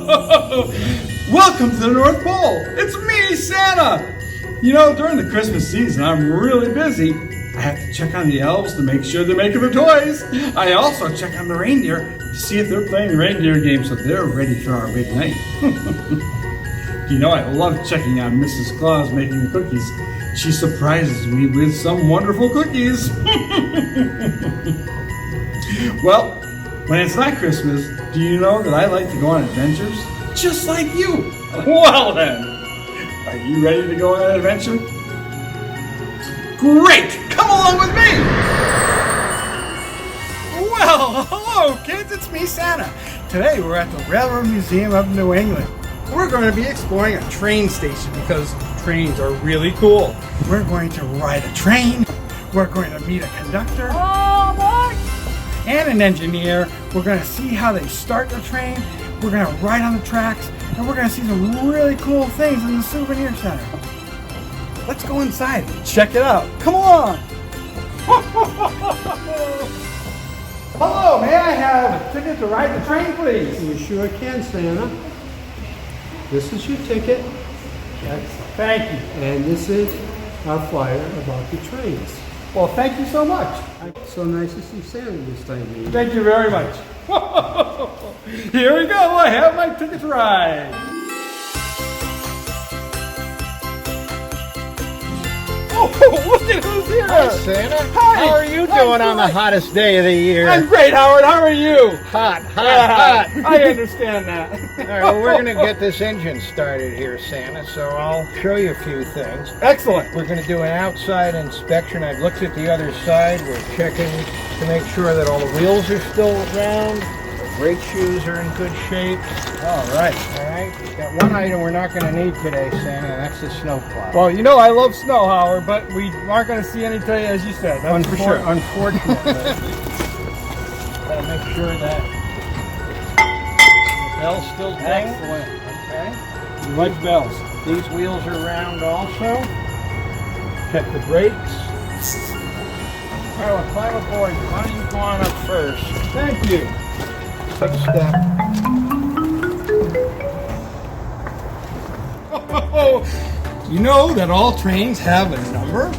Welcome to the North Pole. It's me, Santa. You know, during the Christmas season, I'm really busy. I have to check on the elves to make sure they're making their toys. I also check on the reindeer to see if they're playing reindeer games so they're ready for our big night. You know, I love checking on Mrs. Claus making the cookies. She surprises me with some wonderful cookies. Well, when it's not Christmas, do you know that I like to go on adventures? Just like you. Well then, are you ready to go on an adventure? Great! Come along with me! Well, hello kids, it's me, Santa. Today we're at the Railroad Museum of New England. We're going to be exploring a train station because trains are really cool. We're going to ride a train. We're going to meet a conductor. And an engineer. We're going to see how they start the train. We're going to ride on the tracks. And we're going to see some really cool things in the souvenir center. Let's go inside and check it out. Come on. Hello, may I have a ticket to ride the train, please? You sure can, Santa. This is your ticket. Thank you. And this is our flyer about the trains. Well, thank you so much. So nice to see Santa this time of year. Thank you very much. Here we go. I have my ticket to ride. Oh, look at who's here. Hi, Santa. Hi. How are you doing on the hottest day of the year? I'm great, Howard. How are you? Hot. I understand that. All right, well, we're going to get this engine started here, Santa, so I'll show you a few things. Excellent. We're going to do an outside inspection. I've looked at the other side. We're checking to make sure that all the wheels are still round. The brake shoes are in good shape. All right. All right. Got one item we're not going to need today, Santa, and that's the snowplow. Well, you know I love snow, Howard, but we aren't going to see any today, as you said. That's for sure. Unfortunately. Got to make sure that the bell's still ding. Excellent. Okay. You like bells. These wheels are round also. Check the brakes. All right, well, climb aboard. Why don't you go on up first? Thank you. Take a step. You know that all trains have a number?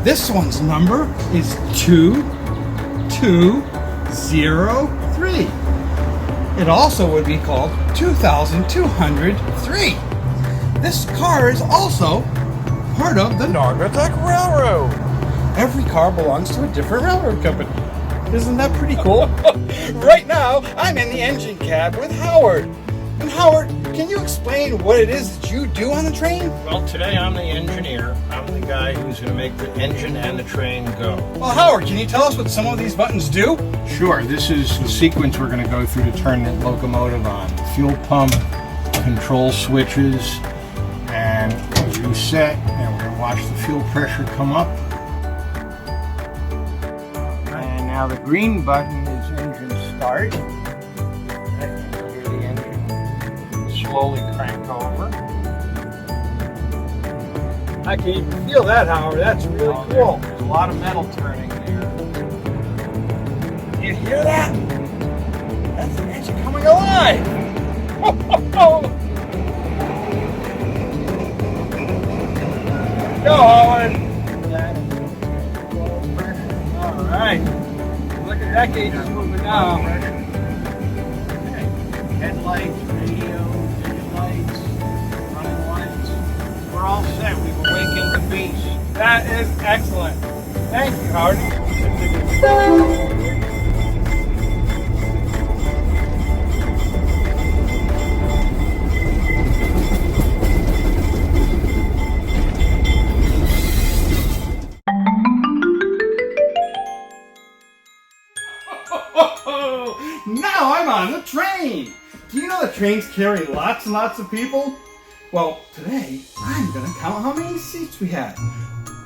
This one's number is 2203. It also would be called 2203. This car is also part of the Naugatuck Railroad. Every car belongs to a different railroad company. Isn't that pretty cool? Right now, I'm in the engine cab with Howard. And Howard, can you explain what it is that you do on the train? Well, today I'm the engineer. I'm the guy who's going to make the engine and the train go. Well, Howard, can you tell us what some of these buttons do? Sure, this is the sequence we're going to go through to turn the locomotive on. Fuel pump, control switches, and we'll reset, and we're going to watch the fuel pressure come up. And now the green button is engine start. You can hear the engine slowly crank over. I can even feel that, Howard. That's really cool. There's a lot of metal turning there. You hear that? That's the engine coming alive. Go, Howard. All right. Look at that gauge is moving now. Okay. Headlights, radio, engine lights, running lights. We're all set. We've awakened the beast. That is excellent. Thank you, Howard. Now I'm on the train. Do you know that trains carry lots and lots of people? Well, today I'm going to count how many seats we have.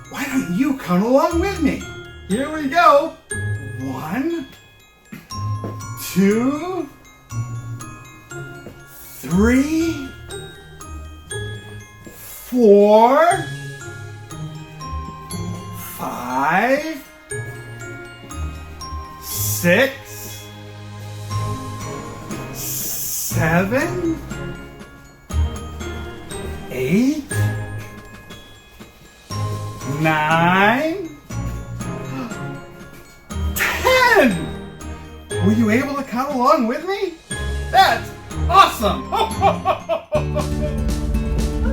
Why don't you count along with me? Here we go. 1, 2, 3, 4, 5, 6, 7, 8, 9, 10. Were you able to count along with me? That's awesome!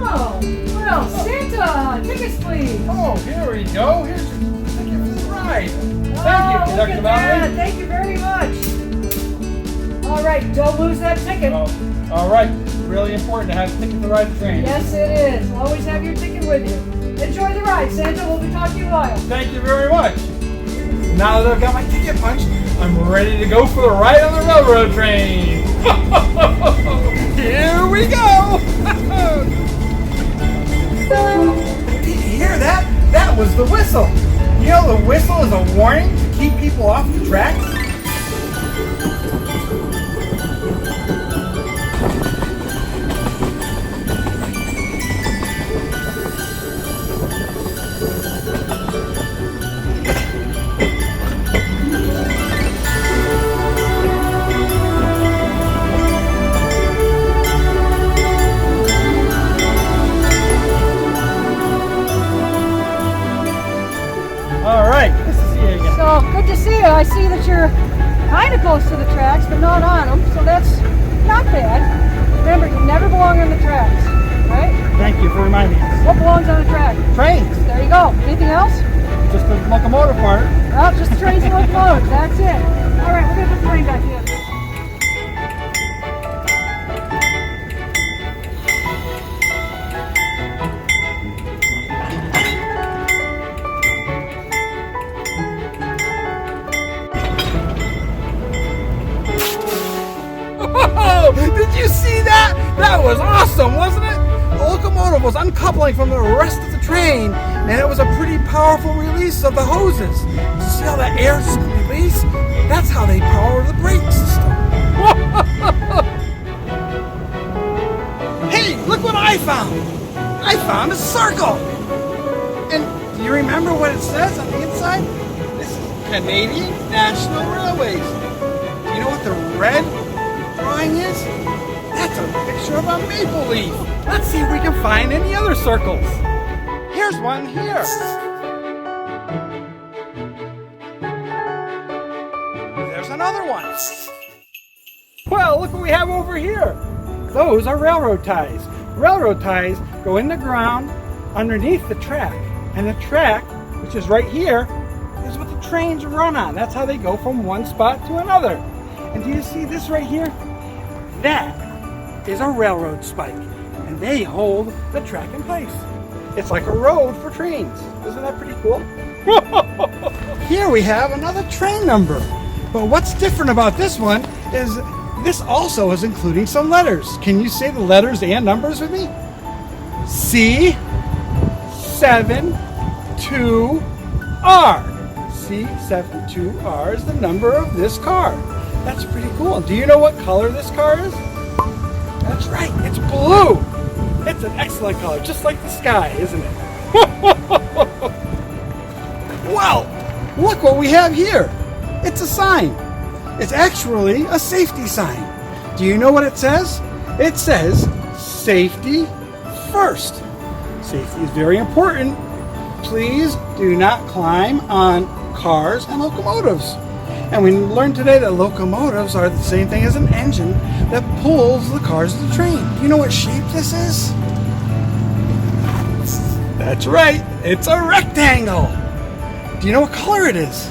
Oh, well, Santa, tickets please. Oh, here we go. Here's your ticket for the ride. Thank you, Look at Conductor that. Valerie. Thank you very much. All right, don't lose that ticket. Oh, all right. Really important to have a ticket to ride the train. Yes, it is. Always have your ticket with you. Enjoy the ride, Santa. We'll be talking to you in a while. Thank you very much. Now that I've got my ticket punched, I'm ready to go for the ride on the railroad train. Here we go. Did you hear that? That was the whistle. You know the whistle is a warning to keep people off the tracks? All right, good to see you again. So, good to see you. I see that you're kind of close to the tracks, but not on them, so that's not bad. Remember, you never belong on the tracks, right? Thank you for reminding me. What belongs on the track? Trains, There you go. Anything else? just the locomotive part. Well, just the trains and locomotives. That's it. All right, we're going to put the train back together. Whoa! Did you see that? That was awesome, wasn't it? The locomotive was uncoupling from the rest of the train, and it was a pretty powerful release of the hoses. See how that air is released? That's how they power the brake system. Hey, look what I found! I found a circle! And do you remember what it says on the inside? This is Canadian National Railways. Do you know what the red drawing is? That's a picture of a maple leaf. Let's see if we can find any other circles. Here's one here. There's another one. Well, look what we have over here. Those are railroad ties. Railroad ties go in the ground underneath the track. And the track, which is right here, is what the trains run on. That's how they go from one spot to another. And do you see this right here? That is a railroad spike, and they hold the track in place. It's like a road for trains. Isn't that pretty cool? Here we have another train number. But what's different about this one is this also is including some letters. Can you say the letters and numbers with me? C72R. C72R is the number of this car. That's pretty cool. Do you know what color this car is? That's right, it's blue. It's an excellent color, just like the sky, isn't it? Well, look what we have here. It's a sign. It's actually a safety sign. Do you know what it says? It says, safety first. Safety is very important. Please do not climb on cars and locomotives. And we learned today that locomotives are the same thing as an engine that pulls the cars of the train. Do you know what shape this is? That's right, it's a rectangle. Do you know what color it is?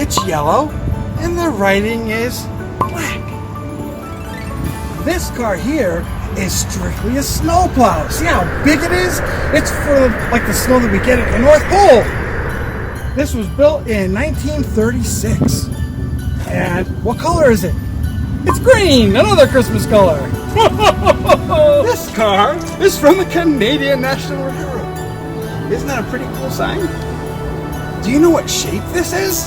It's yellow, and the writing is black. This car here is strictly a snowplow. See how big it is? It's for like the snow that we get at the North Pole. This was built in 1936. And what color is it? It's green, another Christmas color. This car is from the Canadian National Railroad. Isn't that a pretty cool sign? Do you know what shape this is?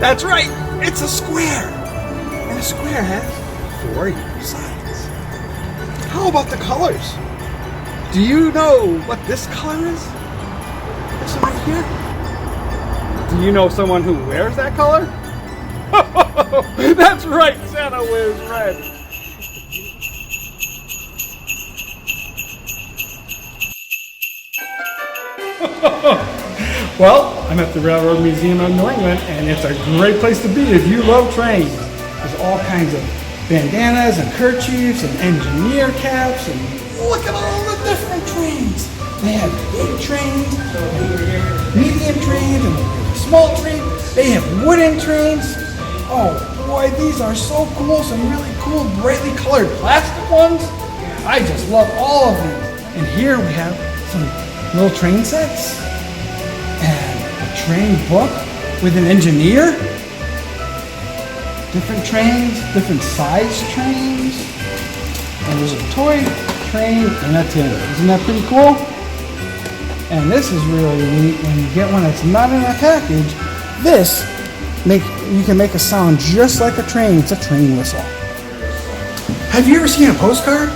That's right, it's a square. And a square has 4 equal sides. How about the colors? Do you know what this color is? This one right here? Do you know someone who wears that color? That's right, Santa wears red. Well, I'm at the Railroad Museum of New England, and it's a great place to be if you love trains. There's all kinds of bandanas and kerchiefs and engineer caps, and look at all the different trains. They have big trains, medium trains, and small trains. They have wooden trains. Oh boy, these are so cool. Some really cool, brightly colored plastic ones. I just love all of these. And here we have some little train sets and a train book with an engineer. Different trains, different size trains. And there's a toy train and a tin. Isn't that pretty cool? And this is really neat when you get one that's not in a package. You can make a sound just like a train. It's a train whistle. Have you ever seen a postcard?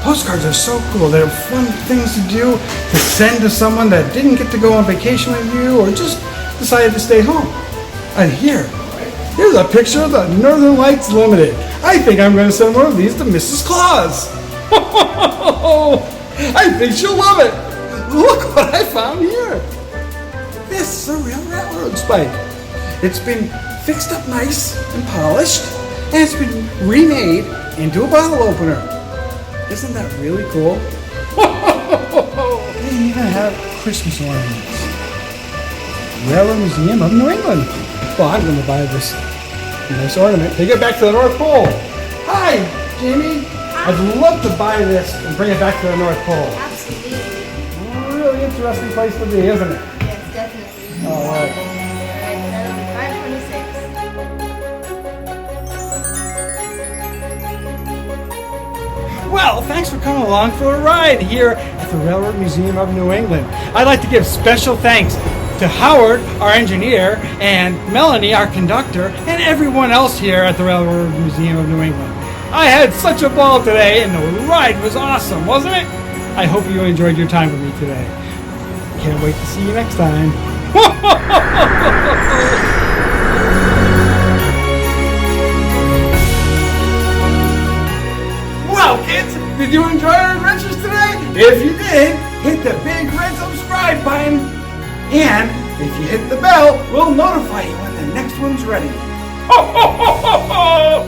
Postcards are so cool. They're fun things to do, to send to someone that didn't get to go on vacation with you or just decided to stay home. And here's a picture of the Northern Lights Limited. I think I'm going to send one of these to Mrs. Claus. I think she'll love it. Look what I found here. This is a real railroad spike. It's been fixed up nice and polished, and it's been remade into a bottle opener. Isn't that really cool? They even have Christmas ornaments. Railroad Museum of New England. Well, I'm going to buy this nice ornament. Take it back to the North Pole. Hi, Jamie. Hi. I'd love to buy this and bring it back to the North Pole. Absolutely. Really interesting place to be, isn't it? Yes, definitely. All right. That'll be 526. Well, thanks for coming along for a ride here at the Railroad Museum of New England. I'd like to give special thanks to Howard, our engineer, and Melanie, our conductor, and everyone else here at the Railroad Museum of New England. I had such a ball today, and the ride was awesome, wasn't it? I hope you enjoyed your time with me today. Can't wait to see you next time. Well, kids, did you enjoy our adventures today? If you did, hit the big red subscribe button. And if you hit the bell, we'll notify you when the next one's ready. Ho, ho, ho, ho, ho!